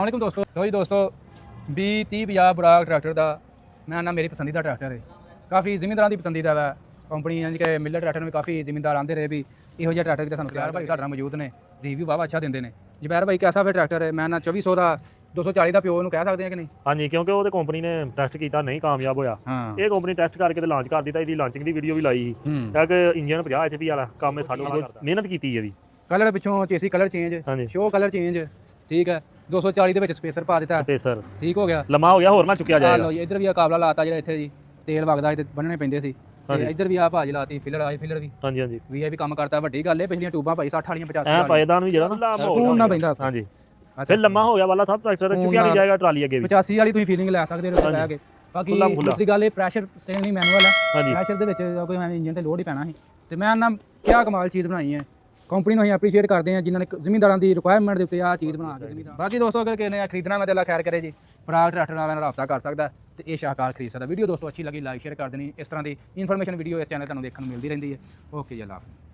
वालेकुम दोस्तों। लो जी दोस्तों, 20-30-50 बुराक ट्रैक्टर का मैं ना मेरी पसंदीदा ट्रैक्टर है। काफ़ी जिमींदार की पसंदीदा है कंपनी यानी कि मिलर ट्रैक्टर में काफ़ी जिमींदार आते रहे भी इहो जिहा ट्रैक्टर सानूं जुबैर भाई साडे नाल मौजूद ने, रिव्यू वाह अच्छा देंगे ने। जुबैर भाई कैसा फिर ट्रैक्टर है? मैं ना 2400 का 240 का ਪਿਓ ਨੂੰ ਕਹਿ ਸਕਦੇ ਹਾਂ ਕਿ ਨਹੀਂ? ਹਾਂਜੀ, ਕਿਉਂਕਿ ਉਹ ਤੇ ਕੰਪਨੀ ਨੇ ਟੈਸਟ ਕੀਤਾ ਨਹੀਂ ਕਾਮਯਾਬ ਹੋਇਆ। ਹਾਂ ਇਹ ਕੰਪਨੀ ਟੈਸਟ ਕਰਕੇ ਤੇ ਲਾਂਚ ਕਰ ਦਿੱਤਾ। ਇਹਦੀ ਲਾਂਚਿੰਗ ਦੀ ਵੀਡੀਓ ਵੀ ਲਾਈ ਸੀ। ਕਿ ਇੰਜਨ 50 HP ਵਾਲਾ ਕੰਮ ਇਹ ਸਾਡੂ ਕਰਦਾ। ਮਿਹਨਤ ਕੀਤੀ ਇਹਦੀ। ਕਲਰ ਪਿੱਛੋਂ ਚੇਸੀ ਕਲਰ ਚੇਂਜ, ਹਾਂਜੀ ਸ਼ੋ ਕਲਰ ਚੇਂਜ, ਠੀਕ ਹੈ। 240 ਦੇ ਵਿੱਚ ਸਪੇਸਰ ਪਾ ਦਿੱਤਾ, ਸਪੇਸਰ ਠੀਕ ਹੋ ਗਿਆ, ਲੰਮਾ ਹੋ ਗਿਆ, ਹੋਰ ਨਾ ਚੁੱਕਿਆ ਆ ਜਾਏਗਾ। ਲਓ ਜੀ, ਇੱਧਰ ਵੀ ਆ ਕਾਬਲਾ ਲਾਤਾ ਜਿਹੜਾ ਇੱਥੇ ਜੀ ਤੇਲ ਵਗਦਾ ਤੇ ਬੰਨਣੇ ਪੈਂਦੇ ਸੀ, ਤੇ ਇੱਧਰ ਵੀ ਆ ਭਾਜੀ ਲਾਤੀ ਫਿਲਰ ਆਈ ਫਿਲਰ ਵੀ। ਹਾਂਜੀ ਹਾਂਜੀ, ਵੀ ਕੰਮ ਕਰਤਾ, ਵੱਡੀ ਗੱਲ ਹੈ। ਪਿਛਲੀਆਂ ਟੂਬਾਂ ਭਾਈ 60 ਵਾਲੀਆਂ 85 ਐ ਵਾਲੀਆਂ ਪਾਇਦਾਨ ਵੀ ਜਿਹੜਾ ਨਾ ਸਕੂਨ ਨਾ ਪੈਂਦਾ। ਹਾਂਜੀ, ਫਿਰ ਲੰਮਾ ਹੋ ਗਿਆ ਵਾਲਾ ਸਭ ਟਰੈਕਟਰ ਚੁੱਕਿਆ ਨਹੀਂ ਜਾਏਗਾ ਟਰਾਲੀ ਅੱਗੇ ਵੀ। 85 ਵਾਲੀ ਤੁਸੀਂ ਫੀਲਿੰਗ ਲੈ ਸਕਦੇ ਹੋ ਬਹਿ ਕੇ। ਬਾਕੀ ਦੂਸਰੀ ਗੱਲ ਇਹ ਪ੍ਰੈਸ਼ਰ ਸਟੇਰਿੰਗ ਨਹੀਂ ਮੈਨੂਅਲ ਹੈ। ਪ੍ਰੈਸ਼ਰ ਦੇ ਵਿੱਚ ਕੋਈ ਐਵੇਂ ਇੰਜਨ ਤੇ ਲੋਡ ਹੀ ਪੈਣਾ ਸੀ, ਤੇ ਮੈਂ ਨਾ ਕਿਆ ਕਮਾਲ ਚੀਜ਼ ਬਣਾਈ ਹੈ। ਕੰਪਨੀ ਨੂੰ ਅਸੀਂ ਐਪਰੀਸ਼ੀਏਟ ਕਰਦੇ ਹਾਂ ਜਿਨ੍ਹਾਂ ਨੇ ਜ਼ਿਮੀਂਦਾਰਾਂ ਦੀ ਰਿਕੁਆਇਰਮੈਂਟ ਦੇ ਉੱਤੇ ਆਹ ਚੀਜ਼ ਬਣਾ ਕੇ ਜ਼ਿਮੀਂਦਾਰ। ਬਾਕੀ ਦੋਸਤੋ ਅਗਰ ਕਿਸੇ ਨੇ ਖਰੀਦਣਾ ਮੈਂ ਤੇ ਅੱਲਾ ਖੈਰ ਕਰੇ ਜੀ, ਬਰਾਕ ਟਰੈਕਟਰ ਨਾਲ ਰਾਬਤਾ ਕਰ ਸਕਦਾ ਤੇ ਇਹ ਸ਼ਾਹਕਾਰ ਖਰੀਦ ਸਕਦਾ। ਵੀਡੀਓ ਦੋਸਤੋ ਅੱਛੀ ਲੱਗੀ ਲਾਈਕ ਸ਼ੇਅਰ ਕਰ ਦੇਣੀ। ਇਸ ਤਰ੍ਹਾਂ ਦੀ ਇਨਫੋਰਮੇਸ਼ਨ ਵੀਡੀਓ ਇਸ ਚੈਨਲ ਤੁਹਾਨੂੰ ਦੇਖਣ ਨੂੰ ਮਿਲਦੀ ਰਹਿੰਦੀ ਹੈ। ਓਕੇ ਜੀ, ਅੱਲਾ ਹਾਫਿਜ਼।